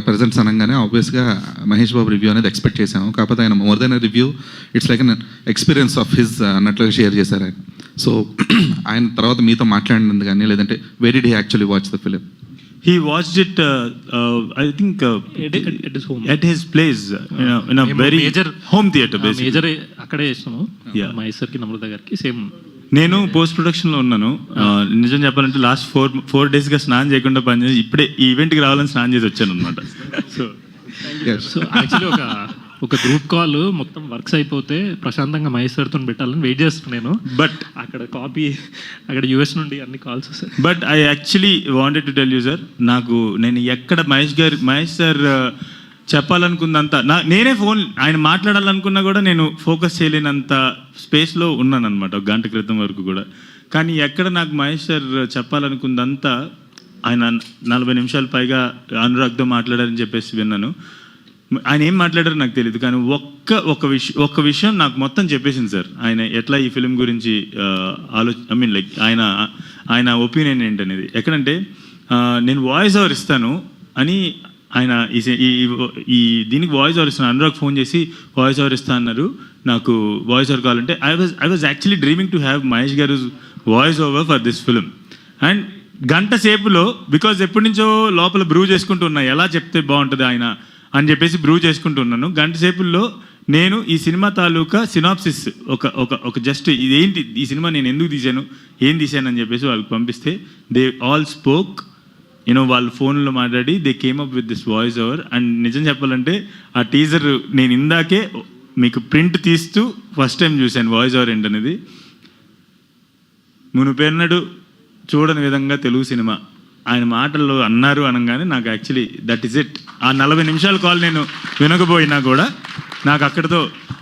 Presents అనగానే ఆబ్వియస్గా Mahesh Babu review అనేది ఎక్స్పెక్ట్ చేశాము. కాకపోతే ఆయన more than review, it's like an experience of his అన్నట్లుగా షేర్ చేశారు ఆయన. సో ఆయన తర్వాత మీతో మాట్లాడినందుకు కానీ, లేదంటే very did actually watch the film? He watched it, I think, at his home. At his place, in a very major home theater, basically. Major అక్కడే చేస్తాము. మహేశ్వర్కి నమ్రత గారికి సేమ్. నేను పోస్ట్ ప్రొడక్షన్లో ఉన్నాను. నిజం చెప్పాలంటే లాస్ట్ ఫోర్ డేస్గా స్నానం చేయకుండా పనిచేసి ఇప్పుడే ఈ ఈవెంట్కి రావాలని స్నానం చేసి వచ్చాను అనమాట. సో యాక్చువల్లీ ఒక గ్రూప్ కాల్ మొత్తం వర్క్స్ అయిపోతే ప్రశాంతంగా మహేశ్వర్తో పెట్టాలని వెయిట్ చేస్తున్నాను. బట్ అక్కడ కాపీ, అక్కడ యూఎస్ నుండి అన్ని కాల్స్ వస్తాయి. But I actually wanted to tell you sir, నేను ఎక్కడ మహేష్ సార్ చెప్పాలనుకున్నంత నేనే ఫోన్ ఆయన మాట్లాడాలనుకున్నా కూడా నేను ఫోకస్ చేయలేనంత స్పేస్లో ఉన్నాను అనమాట ఒక గంట క్రితం వరకు కూడా. కానీ ఎక్కడ నాకు మహేష్ సార్ చెప్పాలనుకుందంతా ఆయన 40 నిమిషాలు పైగా అనురాగ్తో మాట్లాడారని చెప్పేసి విన్నాను. ఆయన ఏం మాట్లాడారో నాకు తెలియదు, కానీ ఒక్క విషయం నాకు మొత్తం చెప్పేసింది సార్. ఆయన ఎట్లా ఈ ఫిలిం గురించి ఐ మీన్ లైక్ ఆయన ఒపీనియన్ ఏంటనేది. ఎక్కడంటే నేను వాయిస్ ఓవర్ ఇస్తాను అని ఆయన ఈ దీనికి వాయిస్ ఓవర్ ఇస్తాను, అనురాగ్ ఫోన్ చేసి వాయిస్ ఓవర్ ఇస్తా అన్నారు, నాకు వాయిస్ ఓవర్ కావాలంటే I was actually dreaming to have Mahesh గారు voice over for this film. And గంట సేపులో, బికాజ్ ఎప్పటి నుంచో లోపల బ్రూ చేసుకుంటూ ఉన్నా ఎలా చెప్తే బాగుంటుంది ఆయన అని చెప్పేసి బ్రూ చేసుకుంటున్నాను. గంట సేపుల్లో నేను ఈ సినిమా తాలూకా సినాప్సిస్ ఒక జస్ట్ ఇదేంటి, ఈ సినిమా నేను ఎందుకు తీశాను, ఏం తీశాను అని చెప్పేసి వాళ్ళకి పంపిస్తే దే ఆల్ స్పోక్, వాళ్ళు ఫోన్లో మాట్లాడి they came up with this voice over. And నిజం చెప్పాలంటే ఆ టీజర్ నేను ఇందాకే మీకు ప్రింట్ తీస్తూ ఫస్ట్ టైం చూశాను వాయిస్ ఓవర్ ఏంటనేది. మునుపెన్నడు చూడని విధంగా తెలుగు సినిమా ఆయన మాటల్లో అన్నారు అనగానే నాకు యాక్చువల్లీ దట్ ఈస్ ఇట్. ఆ 40 నిమిషాల కాల్ నేను వినకపోయినా కూడా నాకు అక్కడితో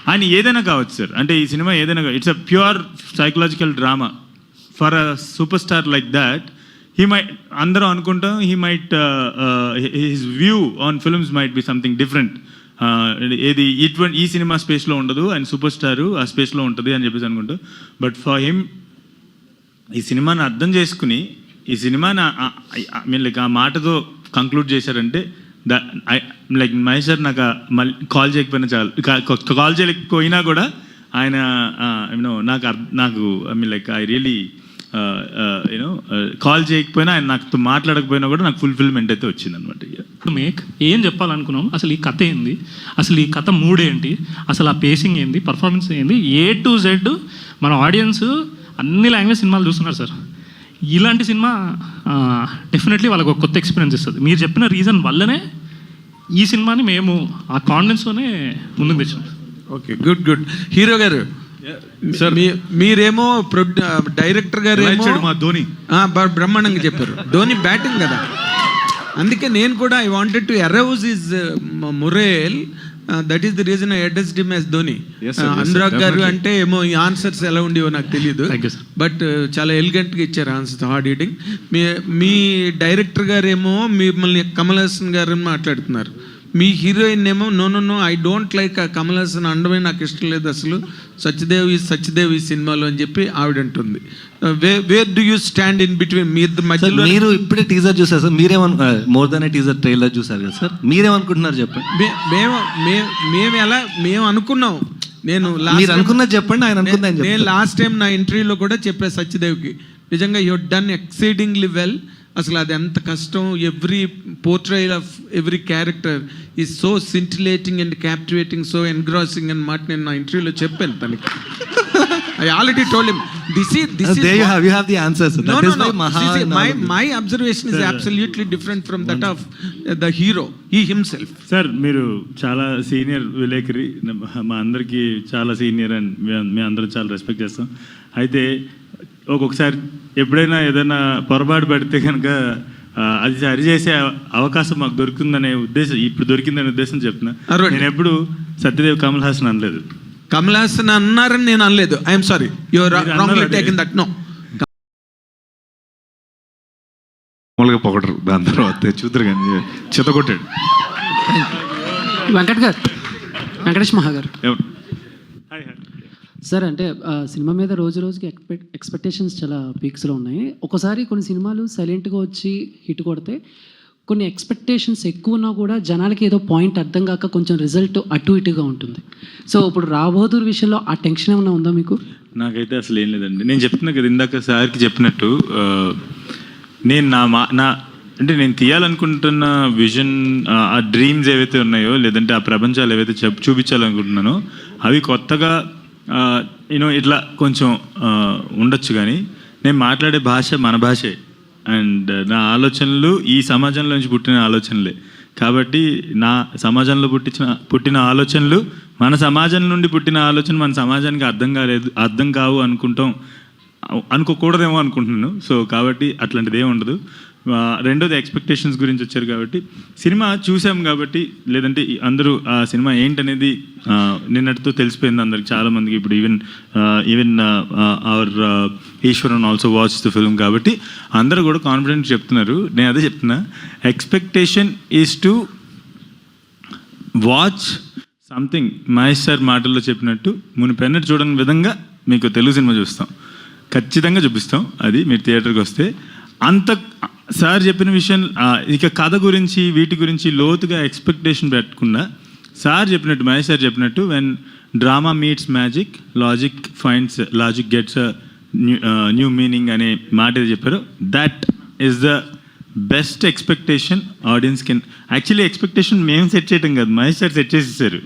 ఆయన ఏదైనా కావచ్చు సార్, అంటే ఈ సినిమా ఏదైనా, it's a pure psychological drama for a super star like that. He might, అందరూ అనుకుంటాం, he might his view on films might be something different. ఏది ఈ సినిమా స్పేస్లో ఉండదు, ఆయన సూపర్ స్టారు ఆ స్పేస్లో ఉంటుంది అని చెప్పేసి అనుకుంటాం. బట్ ఫర్ హిమ్ ఈ సినిమాని అర్థం చేసుకుని ఈ సినిమాని మీన్ లైక్ ఆ మాటతో కంక్లూడ్ చేశారంటే లైక్ మహేష్ సార్ నాకు మళ్ళీ కాల్ చేయకపోయినా చాలు, కాల్ చేయలేకపోయినా కూడా ఆయన నాకు I mean like I really call చేయకపోయినా ఆయన నాకు మాట్లాడకపోయినా కూడా నాకు ఫుల్ఫిల్మెంట్ అయితే వచ్చింది అనమాట. మేక్ ఏం చెప్పాలనుకున్నాం, అసలు ఈ కథ ఏంది, అసలు ఈ కథ మూడేంటి, అసలు ఆ పేసింగ్ ఏంది, పర్ఫార్మెన్స్ ఏంది, A to Z మన ఆడియన్స్ అన్ని లాంగ్వేజ్ సినిమాలు చూస్తున్నారు సార్. ఇలాంటి సినిమా డెఫినెట్లీ వాళ్ళకు ఒక కొత్త ఎక్స్పీరియన్స్ ఇస్తుంది. మీరు చెప్పిన రీజన్ వల్లనే ఈ సినిమాని మేము ఆ కాన్ఫిడెన్స్తోనే ముందుకు తెచ్చాం. Okay, good. హీరో గారు సార్, మీరేమో డైరెక్టర్ గారు మా ధోని బ్రహ్మాండంగా చెప్పారు. ధోని బ్యాటింగ్ కదా, అందుకే నేను కూడా I wanted to arouse his మొరేల్. That is the reason I addressed him as Dhoni. Anurag గారు అంటే ఏమో ఈ ఆన్సర్స్ ఎలా ఉండేవో నాకు తెలియదు, బట్ చాలా ఎలిగెంట్గా ఇచ్చారు ఆన్సర్స్, హార్డ్ హిట్టింగ్. మీ డైరెక్టర్ గారు ఏమో మిమ్మల్ని కమల్ హాసన్ గారు మాట్లాడుతున్నారు, మీ హీరోయిన్ ఏమో no I don't like Kamal Haasan అండమే నాకు ఇష్టం లేదు అసలు, సత్యదేవ్ ఈ సినిమాలో అని చెప్పి ఆవిడ అంటుంది. Where do you stand in between? మధ్యలో మీరు ఇప్పుడే టీజర్ చూసారు sir, more than teaser trailer చూసారు కదా సార్, మీరేమనుకుంటున్నారు చెప్పండి. మేము అనుకున్నాం, నేను అనుకున్నది చెప్పండి, ఆయన అనుకున్నా. నేను లాస్ట్ టైం నా ఇంటర్వ్యూలో కూడా చెప్పాను సత్యదేవ్కి, నిజంగా యూ డన్ ఎక్సైటింగ్లీ వెల్. అసలు అది ఎంత కష్టం, every portrayal of every character is so scintillating and captivating, so engrossing అన్నమాట నేను నా ఇంటర్వ్యూలో చెప్పాను తనకి. I already told him this is there you have the answers. My observation is absolutely different from that of the hero, he himself. Sir, మీరు చాలా senior విలేకరి, మా అందరికీ చాలా సీనియర్ అండ్ మేము అందరం చాలా రెస్పెక్ట్ చేస్తాం. అయితే ఒక్కొక్కసారి ఎప్పుడైనా ఏదైనా పొరపాటు పడితే కనుక అది సరిచేసే అవకాశం మాకు దొరికిందనే ఉద్దేశం, ఇప్పుడు దొరికిందనే ఉద్దేశం చెప్తున్నా. నేను ఎప్పుడు సత్యదేవ్ కమల్ హాసన్ అనలేదు. కమల్ హాసన్ అన్నారని నేను అనలేదు. I'm sorry, your wrongly taken that. No, మామూలుగా పొగడరు, దాని తర్వాత చూద్దరు కానీ చితగొట్టాడు. వెంకటేష్ మహా గారు సార్, అంటే సినిమా మీద రోజు రోజుకి ఎక్స్పెక్టేషన్స్ చాలా పీక్స్లో ఉన్నాయి. ఒకసారి కొన్ని సినిమాలు సైలెంట్గా వచ్చి హిట్ కొడితే, కొన్ని ఎక్స్పెక్టేషన్స్ ఎక్కువ ఉన్నా కూడా జనాలకి ఏదో పాయింట్ అర్థం కాక కొంచెం రిజల్ట్ అటు ఇటుగా ఉంటుంది. సో ఇప్పుడు రాబోదూర్ విషయంలో ఆ టెన్షన్ ఏమైనా ఉందా మీకు? నాకైతే అసలు ఏం లేదండి. నేను చెప్తున్నా కదా ఇందాక సార్కి చెప్పినట్టు, నేను నా అంటే నేను తీయాలనుకుంటున్న విజన్, ఆ డ్రీమ్స్ ఏవైతే ఉన్నాయో లేదంటే ఆ ప్రపంచాలు ఏవైతే చూపించాలనుకుంటున్నానో అవి కొత్తగా ఇట్లా కొంచెం ఉండొచ్చు. కానీ నేను మాట్లాడే భాష మన భాషే, అండ్ నా ఆలోచనలు ఈ సమాజంలో నుంచి పుట్టిన ఆలోచనలే. కాబట్టి నా సమాజంలో పుట్టిన ఆలోచనలు మన సమాజం నుండి పుట్టిన ఆలోచన మన సమాజానికి అర్థం కావు అనుకోకూడదేమో అనుకుంటున్నాను. సో కాబట్టి అట్లాంటిది ఏమి ఉండదు. రెండోది ఎక్స్పెక్టేషన్స్ గురించి వచ్చారు కాబట్టి, సినిమా చూసాం కాబట్టి, లేదంటే అందరూ ఆ సినిమా ఏంటనేది నిన్నటితో తెలిసిపోయింది అందరికి, చాలామందికి. ఇప్పుడు even our Eshwaran also watch the film కాబట్టి అందరూ కూడా కాన్ఫిడెంట్ చెప్తున్నారు. నేను అదే చెప్తున్నా, expectation is to watch something. Mahesh sir మాటల్లో చెప్పినట్టు మునిపెన్నట్టు చూడని విధంగా మీకు తెలుగు సినిమా చూస్తాం, ఖచ్చితంగా చూపిస్తాం. అది మీరు థియేటర్కి వస్తే. అంత సార్ చెప్పిన విషయం, ఇక కథ గురించి వీటి గురించి లోతుగా ఎక్స్పెక్టేషన్ పెట్టకుండా, సార్ చెప్పినట్టు, మహేష్ సార్ చెప్పినట్టు, when drama meets magic, logic gets new meaning అనే మాట ఏది చెప్పారో, that is the best expectation audience can. Actually expectation మేము సెట్ చేయటం కాదు, మహేష్ సార్ సెట్ చేసేసారు.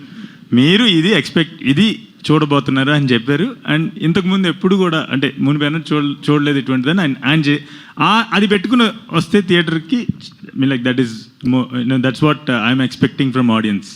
మీరు ఇది చూడబోతున్నారు అని చెప్పారు. అండ్ ఇంతకుముందు ఎప్పుడు కూడా, అంటే మునిపైన చూడలేదు ఇటువంటిదని ఆయన అది పెట్టుకుని వస్తే థియేటర్కి, like that is that's what I'm expecting from audience.